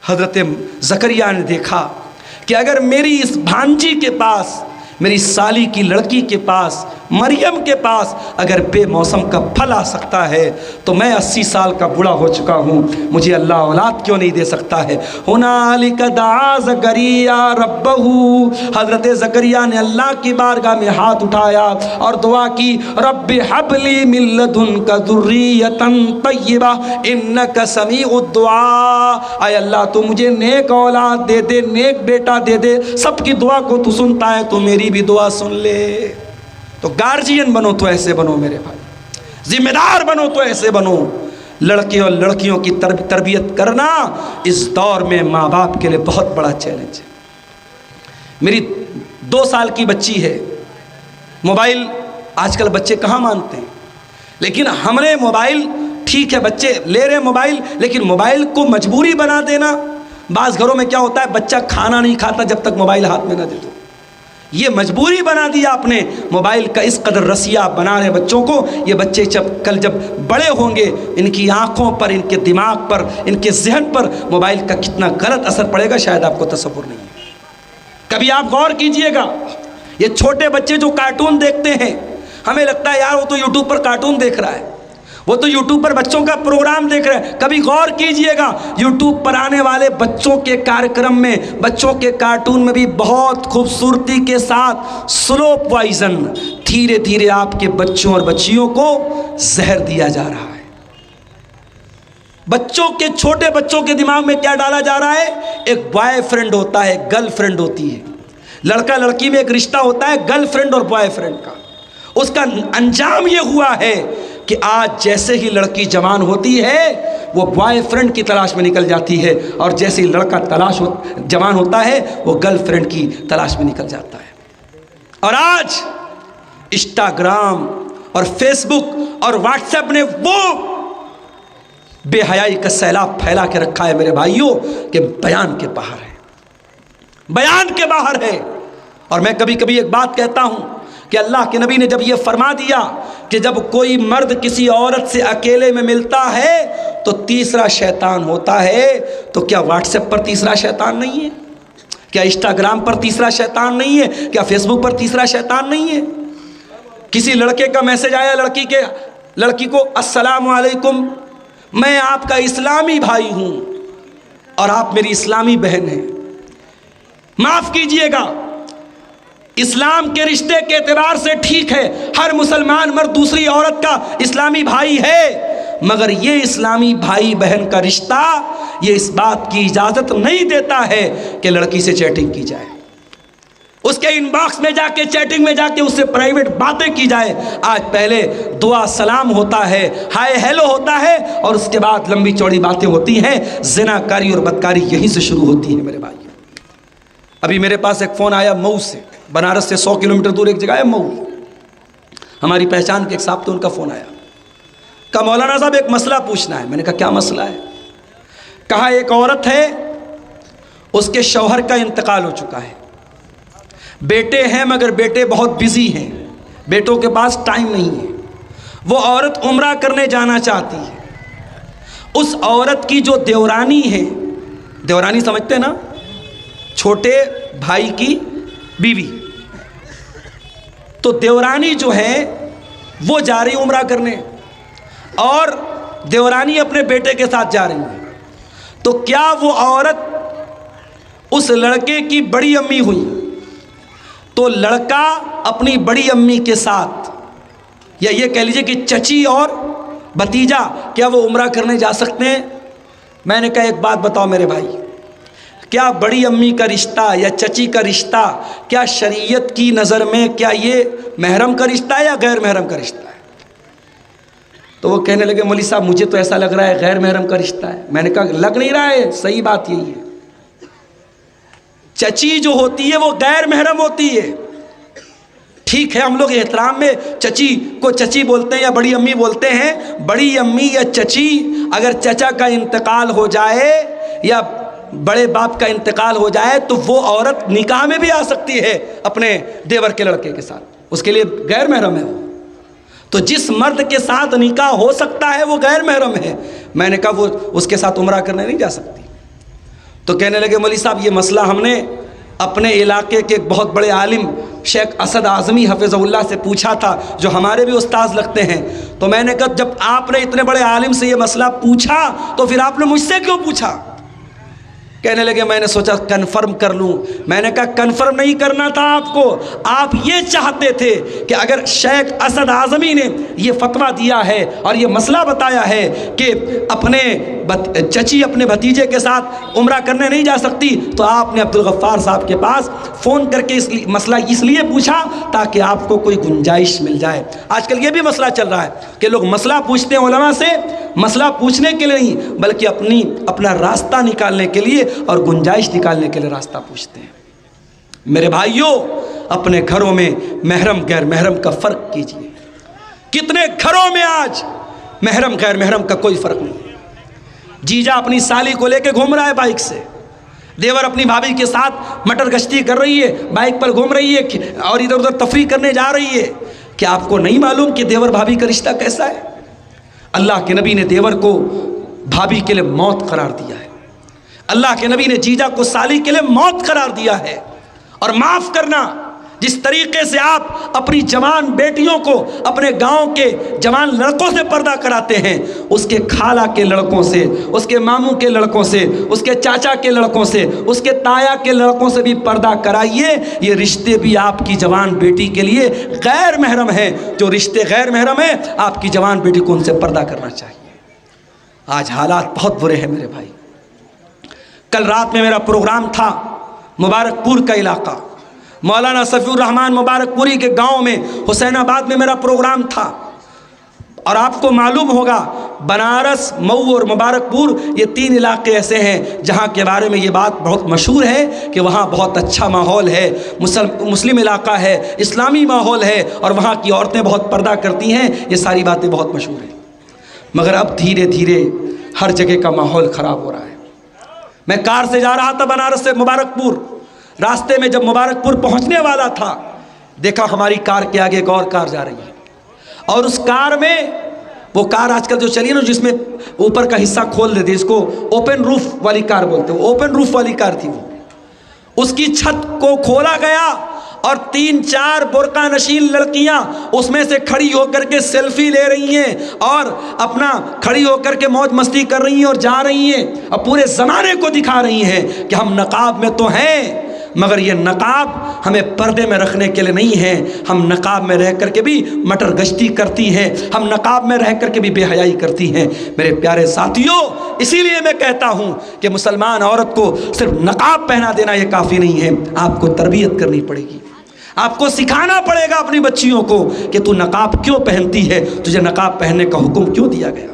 حضرت زکریا نے دیکھا کہ اگر میری اس بھانجی کے پاس، میری سالی کی لڑکی کے پاس، مریم کے پاس اگر بے موسم کا پھل آ سکتا ہے تو میں 80 سال کا بوڑھا ہو چکا ہوں، مجھے اللہ اولاد کیوں نہیں دے سکتا ہے؟ ہنالک دعا زکریا ربہ، حضرت زکریا نے اللہ کی بارگاہ میں ہاتھ اٹھایا اور دعا کی، رب ہب لی من لدنک ذریۃ طیبہ انک سمیع الدعاء، اے اللہ تو مجھے نیک اولاد دے دے، نیک بیٹا دے دے، سب کی دعا کو تو سنتا ہے، تو میری بھی دعا سن لے۔ تو گارجین بنو تو ایسے بنو میرے بھائی، ذمہ دار بنو تو ایسے بنو۔ لڑکے اور لڑکیوں کی تربیت کرنا اس دور میں ماں باپ کے لیے بہت بڑا چیلنج ہے۔ میری 2 سال کی بچی ہے، موبائل آج کل بچے کہاں مانتے ہیں، لیکن ہم نے موبائل، ٹھیک ہے بچے لے رہے موبائل، لیکن موبائل کو مجبوری بنا دینا۔ بعض گھروں میں کیا ہوتا ہے، بچہ کھانا نہیں کھاتا جب تک موبائل ہاتھ میں نہ دے دو، یہ مجبوری بنا دیا آپ نے۔ موبائل کا اس قدر رسیہ بنا رہے بچوں کو، یہ بچے کل جب بڑے ہوں گے ان کی آنکھوں پر، ان کے دماغ پر، ان کے ذہن پر موبائل کا کتنا غلط اثر پڑے گا شاید آپ کو تصور نہیں ہے۔ کبھی آپ غور کیجئے گا، یہ چھوٹے بچے جو کارٹون دیکھتے ہیں، ہمیں لگتا ہے یار وہ تو یوٹیوب پر کارٹون دیکھ رہا ہے، وہ تو یوٹیوب پر بچوں کا پروگرام دیکھ رہے ہیں۔ کبھی غور کیجئے گا، یوٹیوب پر آنے والے بچوں کے کارکرم میں، بچوں کے کارٹون میں بھی بہت خوبصورتی کے ساتھ سلو پوائزن، دھیرے دھیرے آپ کے بچوں اور بچیوں کو زہر دیا جا رہا ہے۔ بچوں کے، چھوٹے بچوں کے دماغ میں کیا ڈالا جا رہا ہے؟ ایک بوائے فرینڈ ہوتا ہے، گرل فرینڈ ہوتی ہے، لڑکا لڑکی میں ایک رشتہ ہوتا ہے گرل فرینڈ اور بوائے فرینڈ کا۔ اس کا انجام یہ ہوا ہے کہ آج جیسے ہی لڑکی جوان ہوتی ہے وہ بوائے فرینڈ کی تلاش میں نکل جاتی ہے، اور جیسے ہی لڑکا جوان ہوتا ہے وہ گرل فرینڈ کی تلاش میں نکل جاتا ہے۔ اور آج انسٹاگرام اور فیس بک اور واٹس ایپ نے وہ بے حیائی کا سیلاب پھیلا کے رکھا ہے میرے بھائیوں کہ بیان کے باہر ہے، بیان کے باہر ہے۔ اور میں کبھی کبھی ایک بات کہتا ہوں کہ اللہ کے نبی نے جب یہ فرما دیا کہ جب کوئی مرد کسی عورت سے اکیلے میں ملتا ہے تو تیسرا شیطان ہوتا ہے، تو کیا واٹس ایپ پر تیسرا شیطان نہیں ہے؟ کیا انسٹاگرام پر تیسرا شیطان نہیں ہے؟ کیا فیس بک پر تیسرا شیطان نہیں ہے؟ کسی لڑکے کا میسج آیا لڑکی کو، السلام علیکم، میں آپ کا اسلامی بھائی ہوں اور آپ میری اسلامی بہن ہیں۔ معاف کیجئے گا، اسلام کے رشتے کے اعتبار سے ٹھیک ہے، ہر مسلمان مرد دوسری عورت کا اسلامی بھائی ہے، مگر یہ اسلامی بھائی بہن کا رشتہ یہ اس بات کی اجازت نہیں دیتا ہے کہ لڑکی سے چیٹنگ کی جائے، اس کے ان باکس میں جا کے، چیٹنگ میں جا کے اس سے پرائیویٹ باتیں کی جائے۔ آج پہلے دعا سلام ہوتا ہے، ہائے ہیلو ہوتا ہے، اور اس کے بعد لمبی چوڑی باتیں ہوتی ہیں۔ زنا کاری اور بدکاری یہیں سے شروع ہوتی ہے میرے بھائی۔ ابھی میرے پاس ایک فون آیا مئو سے، بنارس سے 100 کلومیٹر دور ایک جگہ ہے مئو، ہماری پہچان کے ایک صاحب تھے، ان کا فون آیا، کہا مولانا صاحب ایک مسئلہ پوچھنا ہے۔ میں نے کہا کیا مسئلہ ہے؟ کہا ایک عورت ہے، اس کے شوہر کا انتقال ہو چکا ہے، بیٹے ہیں مگر بیٹے بہت بزی ہیں، بیٹوں کے پاس ٹائم نہیں ہے، وہ عورت عمرہ کرنے جانا چاہتی ہے۔ اس عورت کی جو دیورانی ہے، دیورانی سمجھتے ہیں نا، چھوٹے بھائی کی بیوی، تو دیورانی جو ہے وہ جا رہی عمرہ کرنے اور دیورانی اپنے بیٹے کے ساتھ جا رہی ہے، تو کیا وہ عورت اس لڑکے کی بڑی امی ہوئی تو لڑکا اپنی بڑی امی کے ساتھ، یا یہ کہہ لیجئے کہ چچی اور بھتیجا، کیا وہ عمرہ کرنے جا سکتے ہیں؟ میں نے کہا ایک بات بتاؤ میرے بھائی، کیا بڑی امی کا رشتہ یا چچی کا رشتہ کیا شریعت کی نظر میں کیا یہ محرم کا رشتہ ہے یا غیر محرم کا رشتہ ہے؟ تو وہ کہنے لگے مولوی صاحب مجھے تو ایسا لگ رہا ہے غیر محرم کا رشتہ ہے۔ میں نے کہا لگ نہیں رہا ہے، صحیح بات یہی ہے، چچی جو ہوتی ہے وہ غیر محرم ہوتی ہے۔ ٹھیک ہے، ہم لوگ احترام میں چچی کو چچی بولتے ہیں یا بڑی امی بولتے ہیں، بڑی امی یا چچی، اگر چچا کا انتقال ہو جائے یا بڑے باپ کا انتقال ہو جائے تو وہ عورت نکاح میں بھی آ سکتی ہے اپنے دیور کے لڑکے کے ساتھ، اس کے لیے غیر محرم ہے وہ۔ تو جس مرد کے ساتھ نکاح ہو سکتا ہے وہ غیر محرم ہے، میں نے کہا وہ اس کے ساتھ عمرہ کرنے نہیں جا سکتی۔ تو کہنے لگے مولوی صاحب یہ مسئلہ ہم نے اپنے علاقے کے ایک بہت بڑے عالم شیخ اسد اعظمی حفظہ اللہ سے پوچھا تھا، جو ہمارے بھی استاذ لگتے ہیں۔ تو میں نے کہا جب آپ نے اتنے بڑے عالم سے یہ مسئلہ پوچھا تو پھر آپ نے مجھ سے کیوں پوچھا؟ کہنے لگے میں نے سوچا کنفرم کر لوں۔ میں نے کہا کنفرم نہیں کرنا تھا آپ کو، آپ یہ چاہتے تھے کہ اگر شیخ اسد اعظمی نے یہ فتویٰ دیا ہے اور یہ مسئلہ بتایا ہے کہ اپنے چچی اپنے بھتیجے کے ساتھ عمرہ کرنے نہیں جا سکتی، تو آپ نے عبدالغفار صاحب کے پاس فون کر کے مسئلہ اس لیے پوچھا تاکہ آپ کو کوئی گنجائش مل جائے۔ آج کل یہ بھی مسئلہ چل رہا ہے کہ لوگ مسئلہ پوچھتے ہیں علماء سے، مسئلہ پوچھنے کے لیے نہیں بلکہ اپنا راستہ نکالنے کے لیے اور گنجائش نکالنے کے لیے راستہ پوچھتے ہیں۔ میرے بھائیوں، اپنے گھروں میں محرم غیر محرم کا فرق کیجیے۔ کتنے گھروں میں آج محرم غیر محرم کا کوئی فرق نہیں۔ جیجا اپنی سالی کو لے کے گھوم رہا ہے بائک سے، دیور اپنی بھابھی کے ساتھ مٹر گشتی کر رہی ہے، بائک پر گھوم رہی ہے اور ادھر ادھر تفریح کرنے جا رہی ہے۔ کیا آپ کو نہیں معلوم کہ دیور بھابھی کا رشتہ کیسا ہے؟ اللہ کے نبی نے دیور کو بھابھی کے لیے موت قرار دیا ہے، اللہ کے نبی نے جیجا کو سالی کے لیے موت قرار دیا ہے۔ اور معاف کرنا، جس طریقے سے آپ اپنی جوان بیٹیوں کو اپنے گاؤں کے جوان لڑکوں سے پردہ کراتے ہیں، اس کے خالہ کے لڑکوں سے، اس کے ماموں کے لڑکوں سے، اس کے چاچا کے لڑکوں سے، اس کے تایا کے لڑکوں سے بھی پردہ کرائیے۔ یہ رشتے بھی آپ کی جوان بیٹی کے لیے غیر محرم ہیں۔ جو رشتے غیر محرم ہیں آپ کی جوان بیٹی کو ان سے پردہ کرنا چاہیے۔ آج حالات بہت برے ہیں میرے بھائی۔ کل رات میں میرا پروگرام تھا مبارک پور کا علاقہ، مولانا صفی الرحمان مبارک پوری کے گاؤں میں، حسین آباد میں میرا پروگرام تھا۔ اور آپ کو معلوم ہوگا بنارس، مئو اور مبارک پور یہ تین علاقے ایسے ہیں جہاں کے بارے میں یہ بات بہت مشہور ہے کہ وہاں بہت اچھا ماحول ہے، مسلم علاقہ ہے، اسلامی ماحول ہے اور وہاں کی عورتیں بہت پردہ کرتی ہیں۔ یہ ساری باتیں بہت مشہور ہیں، مگر اب دھیرے دھیرے ہر جگہ کا ماحول خراب ہو رہا ہے۔ میں کار سے جا رہا تھا بنارس سے مبارک پور، راستے میں جب مبارک پور پہنچنے والا تھا دیکھا ہماری کار کے آگے ایک اور کار جا رہی ہے، اور اس کار میں، وہ کار آج کل جو چلی ہے نا جس میں اوپر کا حصہ کھول دیتے، اس کو اوپن روف والی کار بولتے ہیں، اوپن روف والی کار تھی وہ، اس کی چھت کو کھولا گیا اور 3-4 برقع نشین لڑکیاں اس میں سے کھڑی ہو کر کے سیلفی لے رہی ہیں اور اپنا کھڑی ہو کر کے موج مستی کر رہی ہیں اور جا رہی ہیں اور پورے زمانے کو دکھا رہی ہیں کہ ہم نقاب میں تو ہیں، مگر یہ نقاب ہمیں پردے میں رکھنے کے لیے نہیں ہے۔ ہم نقاب میں رہ کر کے بھی مٹر گشتی کرتی ہیں، ہم نقاب میں رہ کر کے بھی بے حیائی کرتی ہیں۔ میرے پیارے ساتھیوں، اسی لیے میں کہتا ہوں کہ مسلمان عورت کو صرف نقاب پہنا دینا یہ کافی نہیں ہے، آپ کو تربیت کرنی پڑے گی، آپ کو سکھانا پڑے گا اپنی بچیوں کو کہ تو نقاب کیوں پہنتی ہے، تجھے نقاب پہننے کا حکم کیوں دیا گیا۔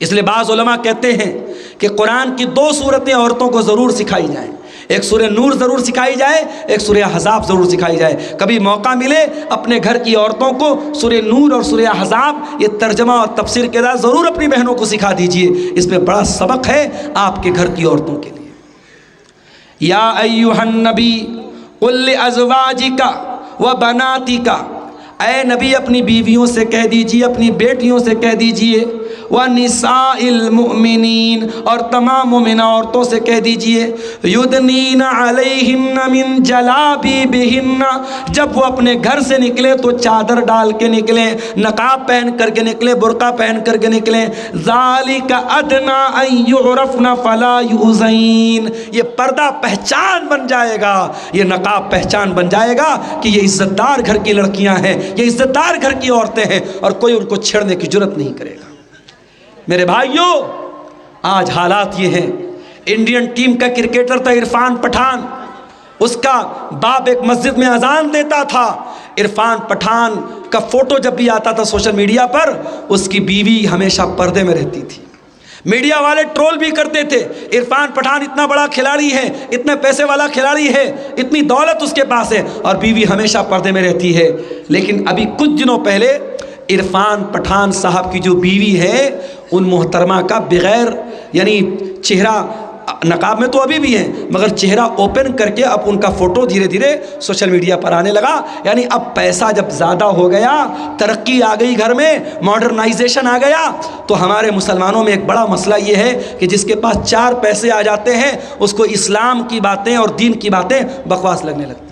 اس لیے بعض علماء کہتے ہیں کہ قرآن کی 2 صورتیں عورتوں کو ضرور سکھائی جائیں، ایک سورہ نور ضرور سکھائی جائے، ایک سورہ احزاب ضرور سکھائی جائے۔ کبھی موقع ملے اپنے گھر کی عورتوں کو سورہ نور اور سورہ احزاب یہ ترجمہ اور تفسیر کے ساتھ ضرور اپنی بہنوں کو سکھا دیجئے، اس میں بڑا سبق ہے آپ کے گھر کی عورتوں کے لیے۔ یا ایھا النبی قل لازواجک وبناتک، اے نبی اپنی بیویوں سے کہہ دیجئے، اپنی بیٹیوں سے کہہ دیجئے، وَنِسَاءِ الْمُؤْمِنِينَ اور تمام مومنہ عورتوں سے کہہ دیجئے، یُدْنِینَ عَلَیہنَّ مِن جَلَابِیبِہِنَّ، جب وہ اپنے گھر سے نکلے تو چادر ڈال کے نکلیں، نقاب پہن کر کے نکلیں، برقع پہن کر کے نکلیں۔ ذَلِکَ أَدْنَىٰ أَن يُعْرَفْنَ فَلَا يُؤْذَيْنَ، یہ پردہ پہچان بن جائے گا، یہ نقاب پہچان بن جائے گا کہ یہ عزت دار گھر کی لڑکیاں ہیں، یہ عزت دار گھر کی عورتیں ہیں اور کوئی ان کو چھیڑنے کی جرت نہیں کرے گا۔ میرے بھائیوں، آج حالات یہ ہیں، انڈین ٹیم کا کرکٹر تھا عرفان پٹھان، اس کا باپ ایک مسجد میں اذان دیتا تھا، عرفان پٹھان کا فوٹو جب بھی آتا تھا سوشل میڈیا پر اس کی بیوی ہمیشہ پردے میں رہتی تھی۔ میڈیا والے ٹرول بھی کرتے تھے، عرفان پٹھان اتنا بڑا کھلاڑی ہے، اتنے پیسے والا کھلاڑی ہے، اتنی دولت اس کے پاس ہے اور بیوی ہمیشہ پردے میں رہتی ہے۔ لیکن ابھی کچھ دنوں پہلے عرفان پٹھان صاحب کی جو بیوی ہے ان محترمہ کا بغیر یعنی چہرہ نقاب میں تو ابھی بھی ہیں مگر چہرہ اوپن کر کے اب ان کا فوٹو دھیرے دھیرے سوشل میڈیا پر آنے لگا. یعنی اب پیسہ جب زیادہ ہو گیا، ترقی آ گئی گھر میں، ماڈرنائزیشن آ گیا، تو ہمارے مسلمانوں میں ایک بڑا مسئلہ یہ ہے کہ جس کے پاس 4 پیسے آ جاتے ہیں اس کو اسلام کی باتیں اور دین کی باتیں بکواس لگنے لگتی ہیں.